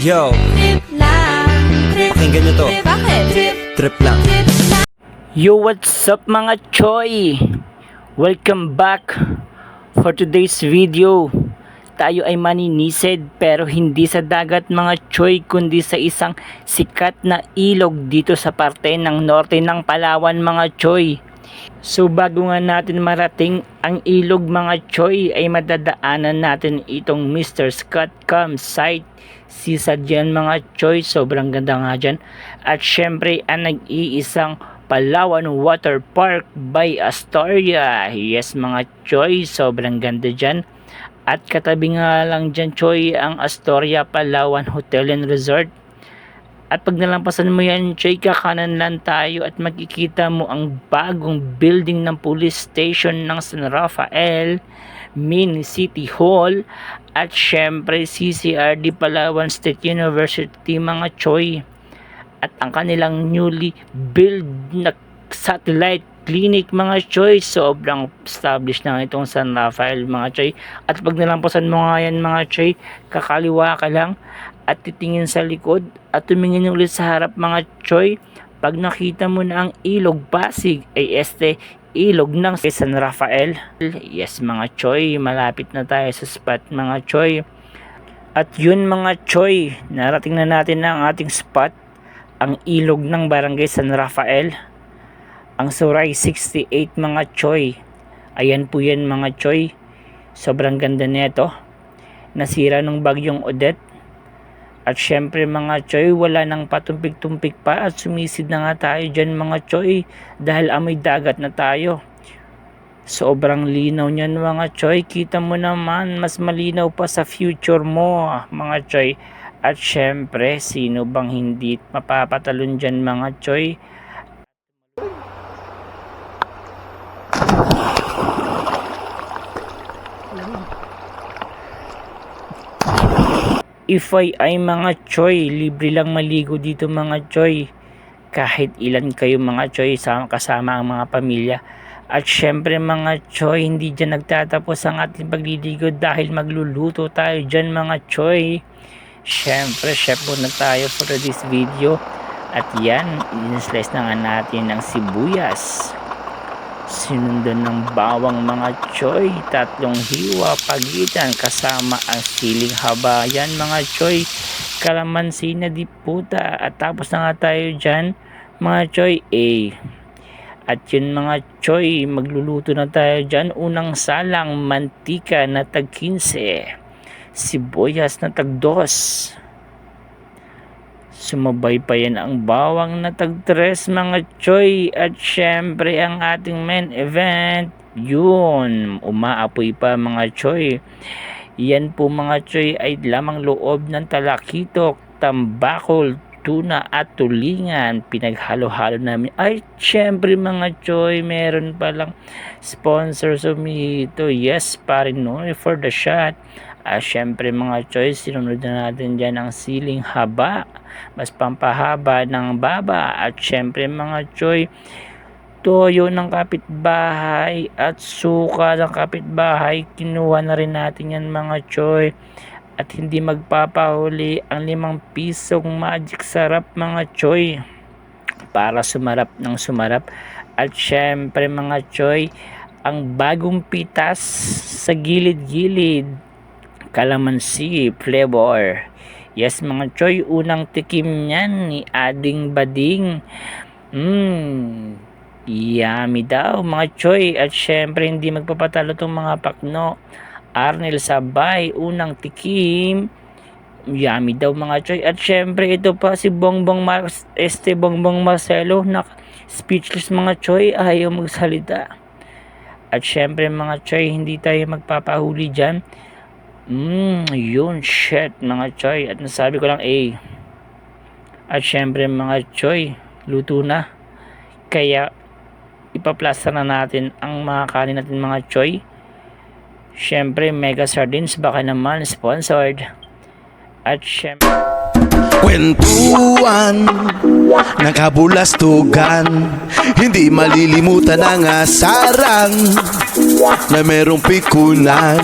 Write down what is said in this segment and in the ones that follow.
Yo, Trip lang, trip, pakinggan nyo to. bakit? Trip lang. Yo, what's up mga choy? Welcome back for today's video. Tayo ay maninisid pero hindi sa dagat mga choy, kundi sa isang sikat na ilog dito sa parte ng norte ng Palawan mga choy. So bago nga natin marating ang ilog mga choy, ay madadaanan natin itong Mr. Scott Campsite. Sisa dyan mga choy, sobrang ganda nga dyan. At syempre ang nag-iisang Palawan Water Park by Astoria. Yes mga choy, sobrang ganda dyan. At katabi nga lang dyan choy ang Astoria Palawan Hotel and Resort. At pag nalampasan mo yan choy, kakanan lang tayo at makikita mo ang bagong building ng police station ng San Rafael, Mini City Hall, at syempre CCRD Palawan State University mga choy. At ang kanilang newly built na satellite clinic mga choy, sobrang established na itong San Rafael mga choy. At pag nalampasan mo nga yan mga choy, kakaliwa ka lang at titingin sa likod at tumingin ulit sa harap mga choy. Pag nakita mo na ang ilog Pasig ay ilog ng San Rafael. Yes mga choy, malapit na tayo sa spot mga choy. At yun mga choy, narating na natin na ang ating spot, ang ilog ng Barangay San Rafael, ang Suray 68 mga choy. Ayan po yan mga choy, sobrang ganda nito, nasira nung bagyong Odette. At syempre mga choy, wala nang patumpik-tumpik pa at sumisid na nga tayo dyan mga choy dahil amoy dagat na tayo. Sobrang linaw niyan mga choy, kita mo naman, mas malinaw pa sa future mo mga choy. At syempre, sino bang hindi mapapatalon dyan mga choy? Ifay ay mga choy, libre lang maligo dito mga choy. Kahit ilan kayo mga choy, kasama ang mga pamilya. At syempre mga choy, hindi dyan nagtatapos ang ating pagliligo dahil magluluto tayo dyan mga choy. Syempre, chef muna tayo for this video. At yan, in-slice na nga natin ng sibuyas. Sinundan ng bawang mga choy, 3 hiwa pagitan kasama ang siling haba. Yan mga choy, kalamansi na di puta. At tapos na nga tayo dyan mga choy. At yun mga choy, magluluto na tayo dyan. Unang salang mantika na tag 15, sibuyas na tag 2, sumabay pa yan ang bawang na tag 3 mga choy. At syempre ang ating main event, yun, umaapoy pa mga choy. Yan po mga choy ay lamang loob ng talakitok, tambakol, tuna at tulingan. Pinaghalo-halo namin. Ay syempre mga choy, meron palang sponsor sumito. Yes parin no, for the shot. Syempre mga choy, sinunod na natin dyan ang siling haba, mas pampahaba ng baba. At syempre mga choy, toyo ng kapitbahay at suka ng kapitbahay, kinuha na rin natin yan mga choy. At hindi magpapahuli ang 5 pisong magic sarap mga choy, para sumarap ng sumarap. At syempre mga choy, ang bagong pitas sa gilid-gilid, kalamansi flavor. Yes mga choy, unang tikim niyan ni Ading Bading. Yummy daw mga choy. At syempre hindi magpapatalo tong mga pakno, Arnel Sabay, unang tikim, yummy daw mga choy. At syempre ito pa si Bongbong Marcelo, na speechless mga choy, ayaw magsalita. At syempre mga choy, hindi tayo magpapahuli dyan. Yun shit mga choy, at nasabi ko lang At syempre mga choy, luto na, kaya ipaplasta na natin ang mga kanin natin mga choy. Syempre Mega Sardines, baka naman sponsored. At syempre kwentuhan, nakabulastugan, hindi malilimutan ang asaran na merong pikunan,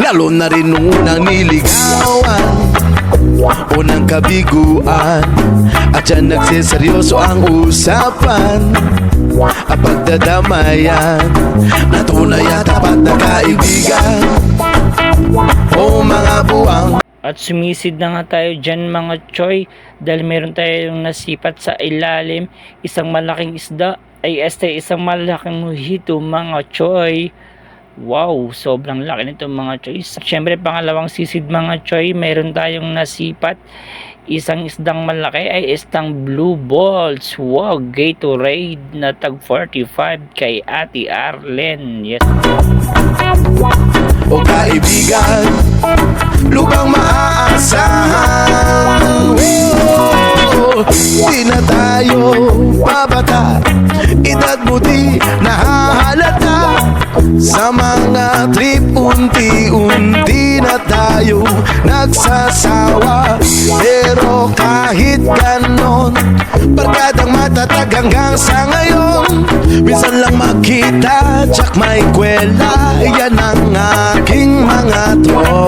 lalo na rin nung unang niligawan. unang kabiguan, at yan nagsiseryoso ang usapan. Ang pagdadamayan na tunay at tapat na kaibigan. O mga buwang At sumisid na nga tayo dyan mga choy, dahil meron tayong nasipat sa ilalim, isang malaking isda, isang malaking mojito mga choy. Wow, sobrang laki nito mga choy. Siyempre pangalawang sisid mga choy, meron tayong nasipat, isang isdang malaki ay isdang blue balls. Wow, Gatorade na tag 45 kay Ate Arlen. Yes. o kaibigan, lubang maaasahan. Di na tayo babata, edad mo di nahahalata. Sa mga trip unti-unti na tayo nagsasawa. Pero kahit ganon, barkadang matatag hanggang sa ngayon. Minsan lang makita, tsak may kwela, yan ang aking mga tropa.